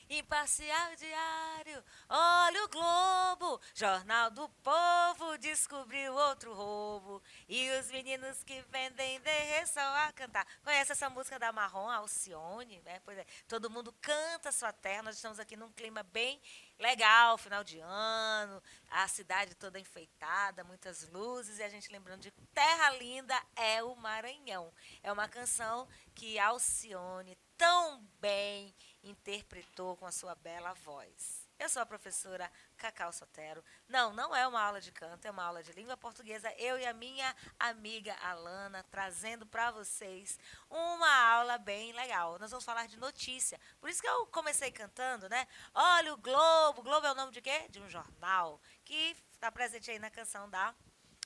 Imparcial diário, olha o Globo, Jornal do Povo descobriu outro roubo. E os meninos que vendem derreçam a cantar. Conhece essa música da Marrom, Alcione? Né? Pois é, todo mundo canta sua terra. Nós estamos aqui num clima bem legal, final de ano, a cidade toda enfeitada, muitas luzes. E a gente lembrando de Terra Linda é o Maranhão. É uma canção que Alcione tão bem interpretou com a sua bela voz. Eu sou a professora Cacau Sotero. Não é uma aula de canto, é uma aula de língua portuguesa. Eu e a minha amiga Alana trazendo para vocês uma aula bem legal. Nós vamos falar de notícia. Por isso que eu comecei cantando, né? Olha o Globo. Globo é o nome de quê? De um jornal que está presente aí na canção da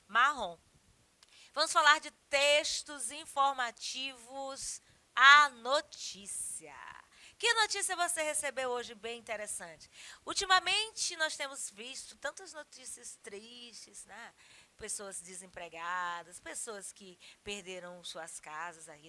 Marrom. Vamos falar de textos informativos à notícia. Que notícia você recebeu hoje bem interessante? Ultimamente nós temos visto tantas notícias tristes, né? Pessoas desempregadas, pessoas que perderam suas casas aí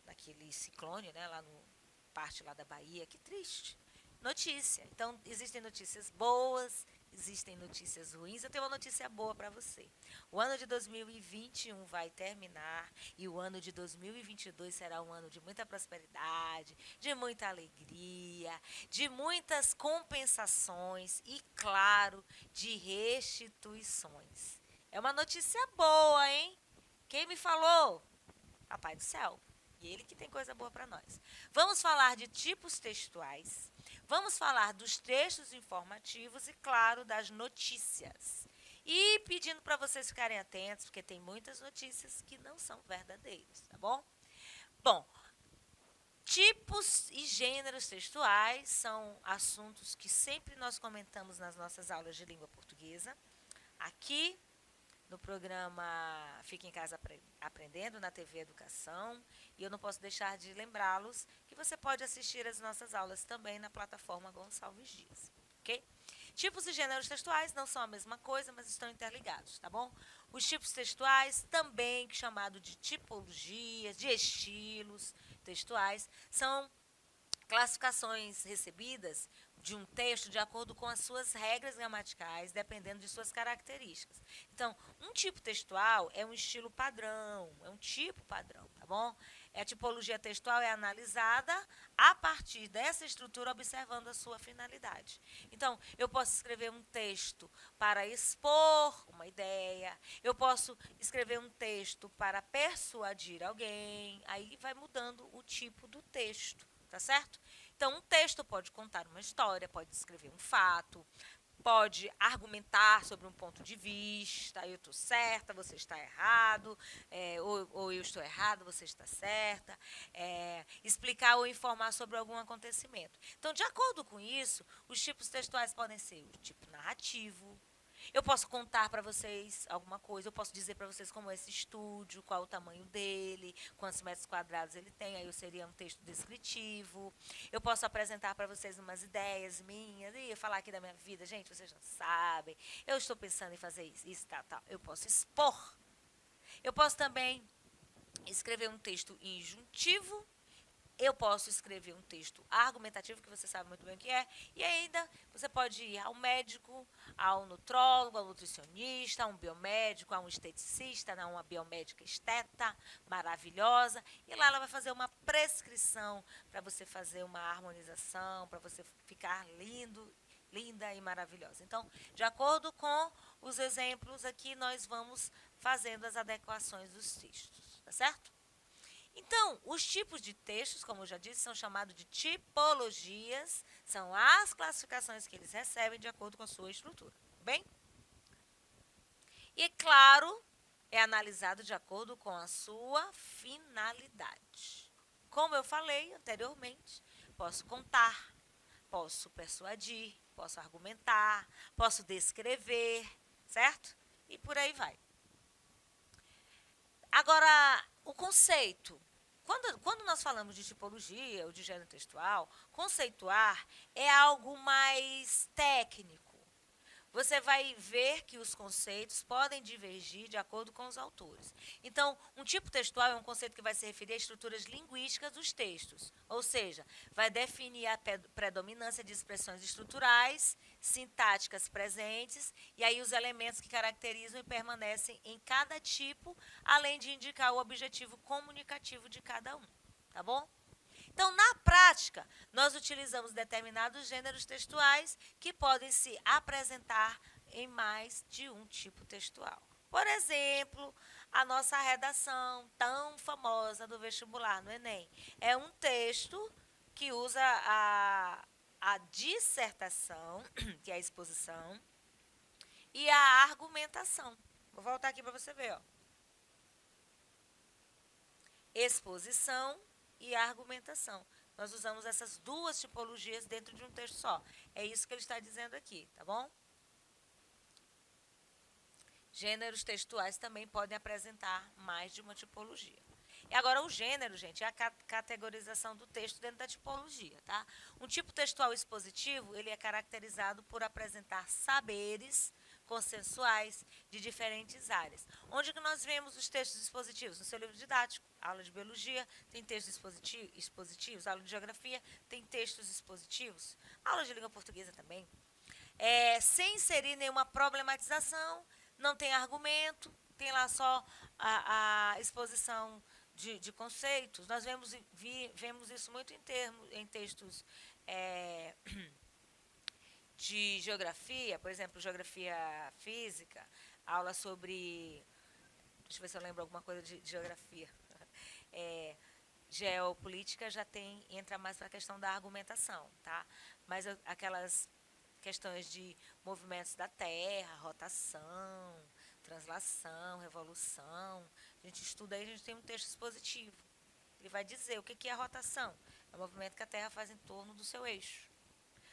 naquele ciclone, né? Lá no parte lá da Bahia. Que triste. Notícia. Então, existem notícias boas, existem notícias ruins. Eu tenho uma notícia boa para você. O ano de 2021 vai terminar e o ano de 2022 será um ano de muita prosperidade, de muita alegria, de muitas compensações e, claro, de restituições. É uma notícia boa, hein? Quem me falou? Papai do céu. E ele que tem coisa boa para nós. Vamos falar de tipos textuais. Vamos falar dos textos informativos e, claro, das notícias. E pedindo para vocês ficarem atentos, porque tem muitas notícias que não são verdadeiras, tá bom? Bom, tipos e gêneros textuais são assuntos que sempre nós comentamos nas nossas aulas de língua portuguesa. Aqui no programa Fica em Casa Aprendendo, na TV Educação. E eu não posso deixar de lembrá-los que você pode assistir as nossas aulas também na plataforma Gonçalves Dias. Ok? Tipos e gêneros textuais não são a mesma coisa, mas estão interligados, tá bom? Os tipos textuais, também chamado de tipologias, de estilos textuais, são classificações recebidas de um texto de acordo com as suas regras gramaticais, dependendo de suas características. Então, um tipo textual é um estilo padrão, é um tipo padrão, tá bom? A tipologia textual é analisada a partir dessa estrutura, observando a sua finalidade. Então, eu posso escrever um texto para expor uma ideia, eu posso escrever um texto para persuadir alguém, aí vai mudando o tipo do texto. Tá certo? Então, um texto pode contar uma história, pode descrever um fato, pode argumentar sobre um ponto de vista, eu estou certa, você está errado, ou eu estou errado, você está certa, explicar ou informar sobre algum acontecimento. Então, de acordo com isso, os tipos textuais podem ser o tipo narrativo. Eu posso contar para vocês alguma coisa, eu posso dizer para vocês como é esse estúdio, qual o tamanho dele, quantos metros quadrados ele tem, aí eu seria um texto descritivo. Eu posso apresentar para vocês umas ideias minhas, e falar aqui da minha vida, gente, vocês não sabem, eu estou pensando em fazer isso, tal. Eu posso expor. Eu posso também escrever um texto injuntivo. Eu posso escrever um texto argumentativo, que você sabe muito bem o que é, e ainda você pode ir ao médico, ao nutrólogo, ao nutricionista, a um biomédico, a um esteticista, a uma biomédica esteta maravilhosa, e lá ela vai fazer uma prescrição para você fazer uma harmonização, para você ficar lindo, linda e maravilhosa. Então, de acordo com os exemplos aqui, nós vamos fazendo as adequações dos textos, tá certo? Então, os tipos de textos, como eu já disse, são chamados de tipologias, são as classificações que eles recebem de acordo com a sua estrutura. Bem? E, claro, é analisado de acordo com a sua finalidade. Como eu falei anteriormente, posso contar, posso persuadir, posso argumentar, posso descrever, certo? E por aí vai. Agora, o conceito. Quando nós falamos de tipologia ou de gênero textual, conceituar é algo mais técnico. você vai ver que os conceitos podem divergir de acordo com os autores. Então, um tipo textual é um conceito que vai se referir a estruturas linguísticas dos textos, ou seja, vai definir a predominância de expressões estruturais, sintáticas presentes, e aí os elementos que caracterizam e permanecem em cada tipo, além de indicar o objetivo comunicativo de cada um, tá bom? Então, na prática, nós utilizamos determinados gêneros textuais que podem se apresentar em mais de um tipo textual. Por exemplo, a nossa redação tão famosa do vestibular, no Enem, é um texto que usa a dissertação, que é a exposição, e a argumentação. Vou voltar aqui para você ver, ó. Exposição e argumentação. Nós usamos essas duas tipologias dentro de um texto só. É isso que ele está dizendo aqui, tá bom? Gêneros textuais também podem apresentar mais de uma tipologia. E agora o gênero, gente, é a categorização do texto dentro da tipologia, tá? Um tipo textual expositivo, ele é caracterizado por apresentar saberes consensuais de diferentes áreas. Onde que nós vemos os textos expositivos? No seu livro didático, aula de biologia, tem textos expositivos, aula de geografia, tem textos expositivos, aula de língua portuguesa também. Sem inserir nenhuma problematização, não tem argumento, tem lá só a exposição de conceitos. Nós vemos isso muito em textos de geografia, por exemplo, geografia física, aula sobre. Deixa eu ver se eu lembro alguma coisa de geografia. Geopolítica já entra mais para a questão da argumentação, tá? Mas aquelas questões de movimentos da Terra, rotação, translação, revolução, a gente estuda aí, a gente tem um texto expositivo. Ele vai dizer o que é a rotação. É o movimento que a Terra faz em torno do seu eixo.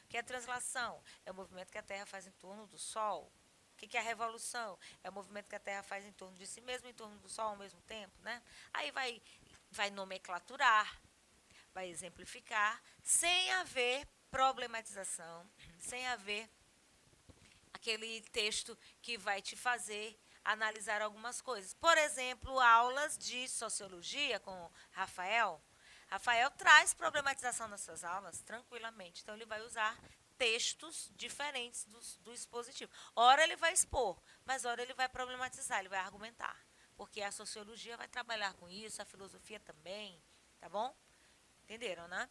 O que é a translação? É o movimento que a Terra faz em torno do Sol. O que é a revolução? É o movimento que a Terra faz em torno de si mesma, em torno do Sol ao mesmo tempo, né? Aí vai nomenclaturar, vai exemplificar, sem haver problematização, sem haver aquele texto que vai te fazer analisar algumas coisas. Por exemplo, aulas de sociologia com Rafael. Rafael traz problematização nas suas aulas tranquilamente. Então, ele vai usar textos diferentes do expositivo. Ora ele vai expor, mas ora ele vai problematizar, ele vai argumentar. Porque a sociologia vai trabalhar com isso, a filosofia também, tá bom? Entenderam, né?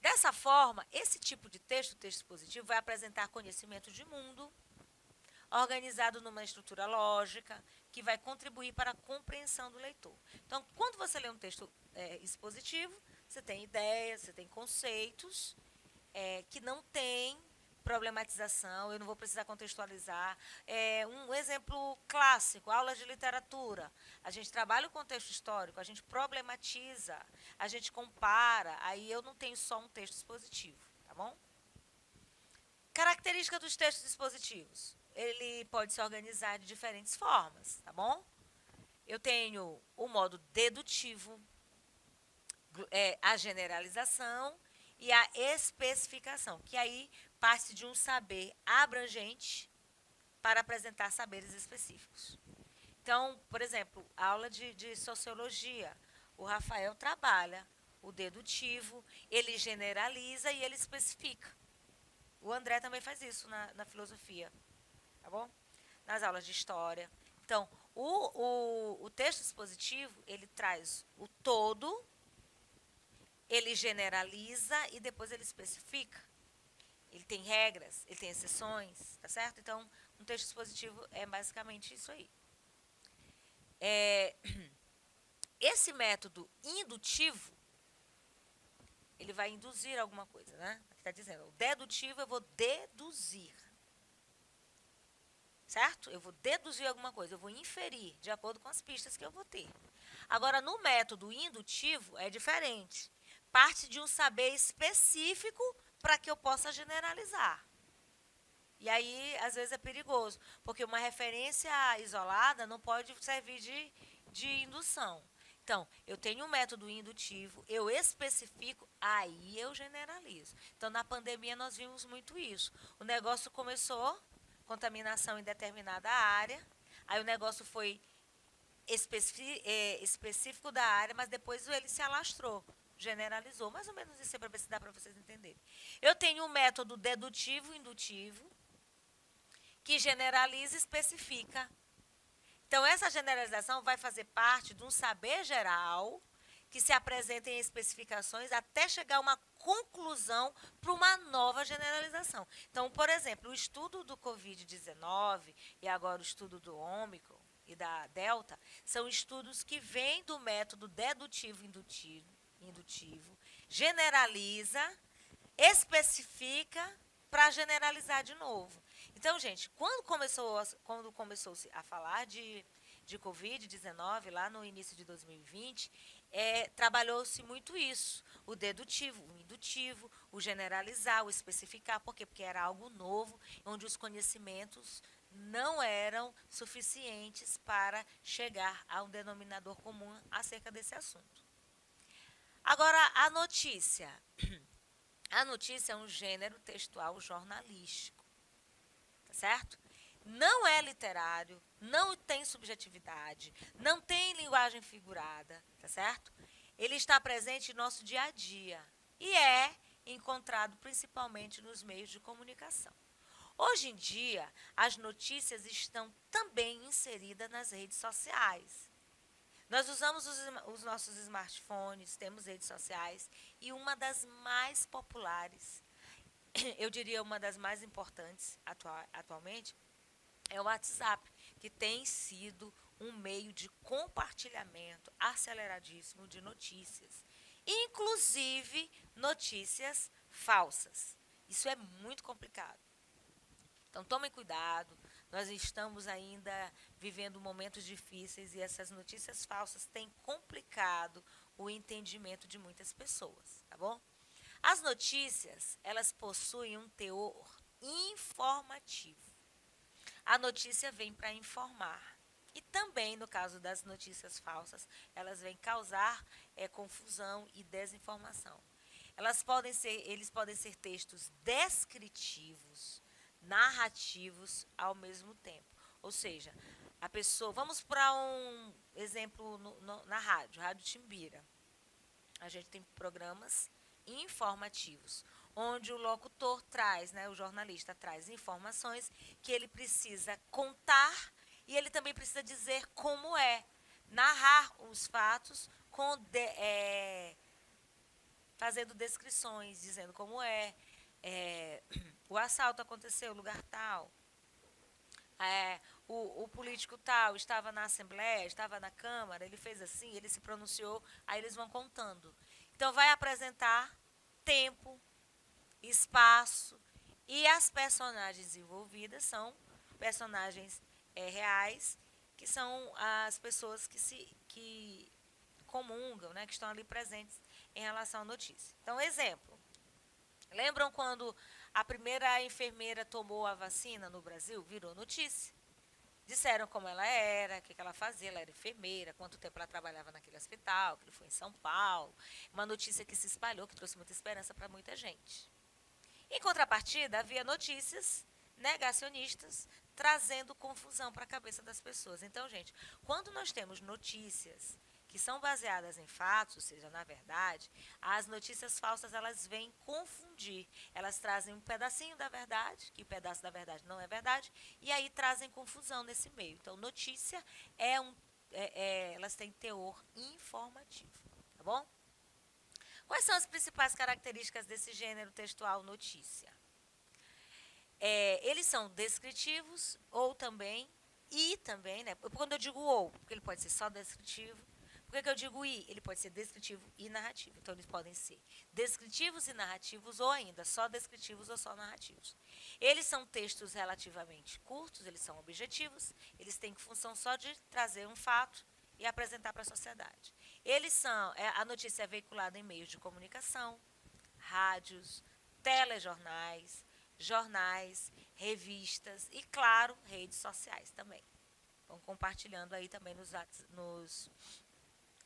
Dessa forma, esse tipo de texto expositivo, vai apresentar conhecimento de mundo, organizado numa estrutura lógica, que vai contribuir para a compreensão do leitor. Então, quando você lê um texto expositivo, você tem ideias, você tem conceitos que não tem problematização, eu não vou precisar contextualizar. Um exemplo clássico, aulas de literatura. A gente trabalha o contexto histórico, a gente problematiza, a gente compara, aí eu não tenho só um texto expositivo, tá bom? Característica dos textos expositivos. Ele pode se organizar de diferentes formas, tá bom? Eu tenho o modo dedutivo, a generalização e a especificação, que aí parte de um saber abrangente para apresentar saberes específicos. Então, por exemplo, a aula de sociologia, o Rafael trabalha o dedutivo, ele generaliza e ele especifica. O André também faz isso na filosofia, tá bom? Nas aulas de história. Então, o texto expositivo, ele traz o todo, ele generaliza e depois ele especifica. Ele tem regras, ele tem exceções, tá certo? Então, um texto expositivo é basicamente isso aí. Esse método indutivo, ele vai induzir alguma coisa, né? Aqui está dizendo, o dedutivo eu vou deduzir. Certo? Eu vou deduzir alguma coisa, eu vou inferir de acordo com as pistas que eu vou ter. Agora, no método indutivo, é diferente. Parte de um saber específico para que eu possa generalizar. E aí, às vezes, é perigoso, porque uma referência isolada não pode servir de indução. Então, eu tenho um método indutivo, eu especifico, aí eu generalizo. Então, na pandemia nós vimos muito isso. O negócio começou, contaminação em determinada área, aí o negócio foi específico da área, mas depois ele se alastrou, generalizou. Mais ou menos isso é para ver se dá para vocês entenderem. Eu tenho um método dedutivo indutivo, que generaliza e especifica. Então, essa generalização vai fazer parte de um saber geral que se apresenta em especificações até chegar a uma conclusão para uma nova generalização. Então, por exemplo, o estudo do Covid-19 e agora o estudo do Ômicron e da Delta são estudos que vêm do método dedutivo indutivo, generaliza, especifica para generalizar de novo. Então, gente, quando começou-se a falar de Covid-19, lá no início de 2020, trabalhou-se muito isso. O dedutivo, o indutivo, o generalizar, o especificar. Por quê? Porque era algo novo, onde os conhecimentos não eram suficientes para chegar a um denominador comum acerca desse assunto. Agora, a notícia. A notícia é um gênero textual jornalístico. Tá certo? Não é literário, não tem subjetividade, não tem linguagem figurada, tá certo? Ele está presente no nosso dia a dia e é encontrado principalmente nos meios de comunicação. Hoje em dia, as notícias estão também inseridas nas redes sociais. Nós usamos os nossos smartphones, temos redes sociais e uma das mais populares, eu diria uma das mais importantes atualmente, é o WhatsApp, que tem sido um meio de compartilhamento aceleradíssimo de notícias, inclusive notícias falsas. Isso é muito complicado. Então, tomem cuidado, nós estamos ainda vivendo momentos difíceis e essas notícias falsas têm complicado o entendimento de muitas pessoas, tá bom? As notícias, elas possuem um teor informativo. A notícia vem para informar. E também, no caso das notícias falsas, elas vêm causar confusão e desinformação. Eles podem ser textos descritivos, narrativos ao mesmo tempo. Ou seja, a pessoa. Vamos para um exemplo na rádio, Rádio Timbira. A gente tem programas informativos, onde o locutor traz, né, o jornalista traz informações que ele precisa contar e ele também precisa dizer como é, narrar os fatos fazendo descrições, dizendo como o assalto aconteceu, lugar tal, o político tal estava na Assembleia, estava na Câmara, ele fez assim, ele se pronunciou, aí eles vão contando. Então, vai apresentar tempo, espaço e as personagens envolvidas são personagens reais, que são as pessoas que comungam, né, que estão ali presentes em relação à notícia. Então, exemplo. Lembram quando a primeira enfermeira tomou a vacina no Brasil? Virou notícia. Disseram como ela era, o que ela fazia, ela era enfermeira, quanto tempo ela trabalhava naquele hospital, que ele foi em São Paulo. Uma notícia que se espalhou, que trouxe muita esperança para muita gente. Em contrapartida, havia notícias negacionistas trazendo confusão para a cabeça das pessoas. Então, gente, quando nós temos notícias que são baseadas em fatos, ou seja, na verdade, as notícias falsas elas vêm confundir. Elas trazem um pedacinho da verdade, que o pedaço da verdade não é verdade, e aí trazem confusão nesse meio. Então, notícia elas têm teor informativo, tá bom? Quais são as principais características desse gênero textual notícia? Eles são descritivos ou também, e também, né? Quando eu digo ou, porque ele pode ser só descritivo. Por que eu digo e? Ele pode ser descritivo e narrativo. Então, eles podem ser descritivos e narrativos, ou ainda só descritivos ou só narrativos. Eles são textos relativamente curtos, eles são objetivos, eles têm função só de trazer um fato e apresentar para a sociedade. A notícia é veiculada em meios de comunicação, rádios, telejornais, jornais, revistas e, claro, redes sociais também. Vão compartilhando aí também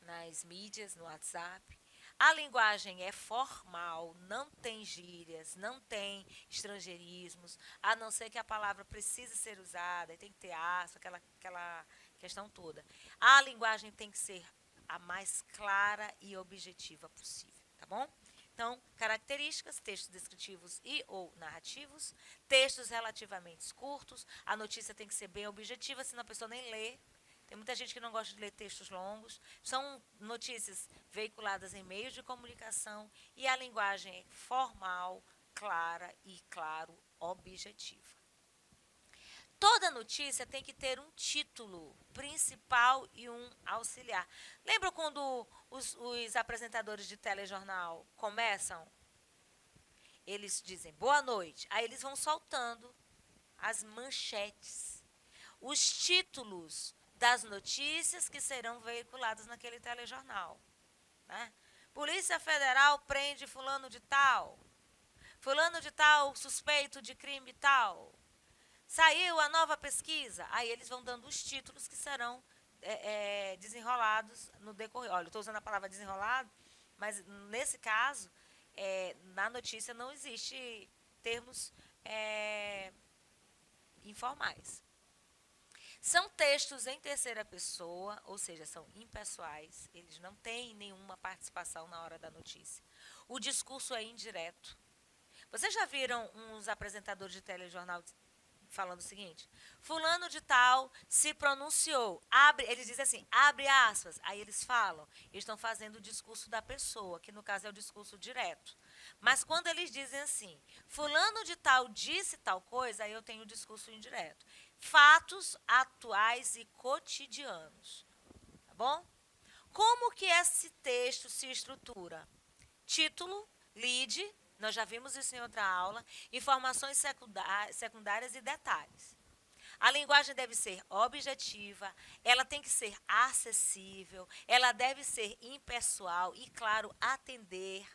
nas mídias, no WhatsApp. A linguagem é formal, não tem gírias, não tem estrangeirismos, a não ser que a palavra precise ser usada, tem que ter aço, aquela questão toda. A linguagem tem que ser a mais clara e objetiva possível, tá bom? Então, características, textos descritivos e ou narrativos, textos relativamente curtos, a notícia tem que ser bem objetiva, senão a pessoa nem lê. Tem muita gente que não gosta de ler textos longos. São notícias veiculadas em meios de comunicação e a linguagem é formal, clara e, claro, objetiva. Toda notícia tem que ter um título principal e um auxiliar. Lembra quando os apresentadores de telejornal começam? Eles dizem boa noite, aí eles vão soltando as manchetes, os títulos das notícias que serão veiculadas naquele telejornal. Né? Polícia Federal prende fulano de tal. Fulano de tal suspeito de crime tal. Saiu a nova pesquisa. Aí eles vão dando os títulos que serão desenrolados no decorrer. Olha, eu estou usando a palavra desenrolado, mas nesse caso, na notícia não existe termos informais. São textos em terceira pessoa, ou seja, são impessoais, eles não têm nenhuma participação na hora da notícia. O discurso é indireto. Vocês já viram uns apresentadores de telejornal falando o seguinte: fulano de tal se pronunciou, eles dizem assim, abre aspas, aí eles falam, eles estão fazendo o discurso da pessoa, que no caso é o discurso direto. Mas quando eles dizem assim, fulano de tal disse tal coisa, aí eu tenho o discurso indireto. Fatos atuais e cotidianos, tá bom? Como que esse texto se estrutura? Título, lead, nós já vimos isso em outra aula, informações secundárias e detalhes. A linguagem deve ser objetiva, ela tem que ser acessível, ela deve ser impessoal e, claro, atender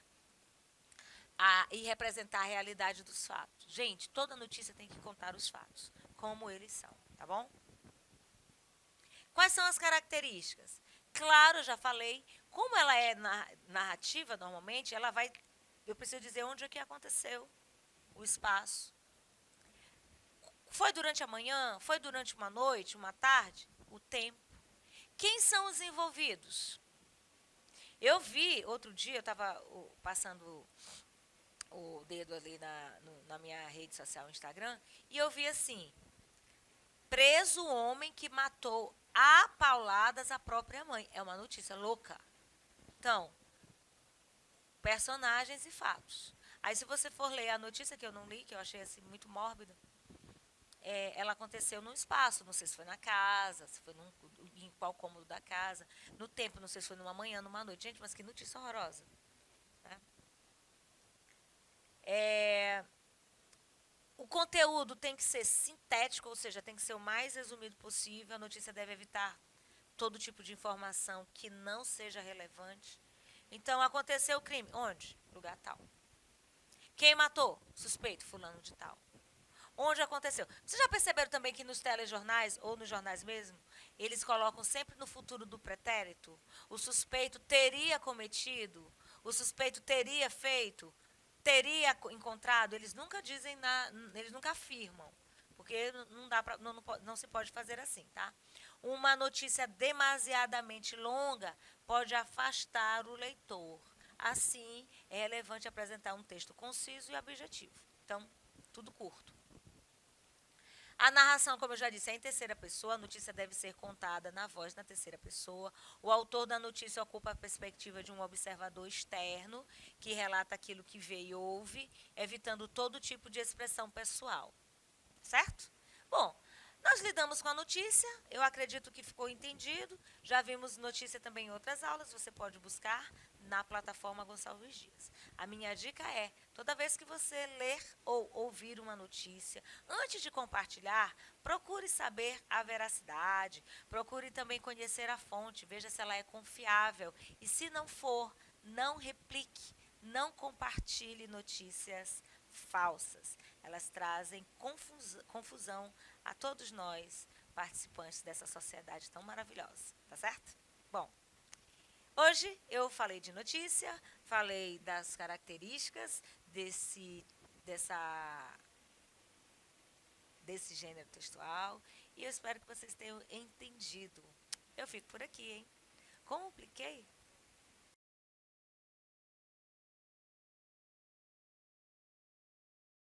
e representar a realidade dos fatos. Gente, toda notícia tem que contar os fatos, como eles são, tá bom? Quais são as características? Claro, já falei, como ela é narrativa normalmente, ela vai, eu preciso dizer onde é que aconteceu, o espaço. Foi durante a manhã? Foi durante uma noite, uma tarde? O tempo. Quem são os envolvidos? Eu vi, outro dia, eu estava passando o dedo ali na minha rede social, Instagram, e eu vi assim, preso o homem que matou a pauladas a própria mãe. É uma notícia louca. Então, personagens e fatos. Aí se você for ler a notícia que eu não li, que eu achei assim muito mórbida, ela aconteceu num espaço, não sei se foi na casa, se foi em qual cômodo da casa, no tempo, não sei se foi numa manhã, numa noite. Gente, mas que notícia horrorosa. Né? O conteúdo tem que ser sintético, ou seja, tem que ser o mais resumido possível. A notícia deve evitar todo tipo de informação que não seja relevante. Então, aconteceu o crime. Onde? Lugar tal. Quem matou? Suspeito, fulano de tal. Onde aconteceu? Vocês já perceberam também que nos telejornais, ou nos jornais mesmo, eles colocam sempre no futuro do pretérito? O suspeito teria cometido, o suspeito teria feito, teria encontrado. Eles nunca dizem, eles nunca afirmam. Porque não se pode fazer assim, tá? Uma notícia demasiadamente longa pode afastar o leitor. Assim, é relevante apresentar um texto conciso e objetivo. Então, tudo curto. A narração, como eu já disse, é em terceira pessoa. A notícia deve ser contada na voz na terceira pessoa. O autor da notícia ocupa a perspectiva de um observador externo que relata aquilo que vê e ouve, evitando todo tipo de expressão pessoal. Certo? Bom, nós lidamos com a notícia, eu acredito que ficou entendido. Já vimos notícia também em outras aulas, você pode buscar na plataforma Gonçalves Dias. A minha dica é, toda vez que você ler ou ouvir uma notícia, antes de compartilhar, procure saber a veracidade, procure também conhecer a fonte, veja se ela é confiável. E se não for, não replique, não compartilhe notícias falsas. Elas trazem confusão a todos nós, participantes dessa sociedade tão maravilhosa. Tá certo? Bom, Hoje eu falei de notícia, falei das características dessa, desse gênero textual e eu espero que vocês tenham entendido. Eu fico por aqui, hein? Compliquei?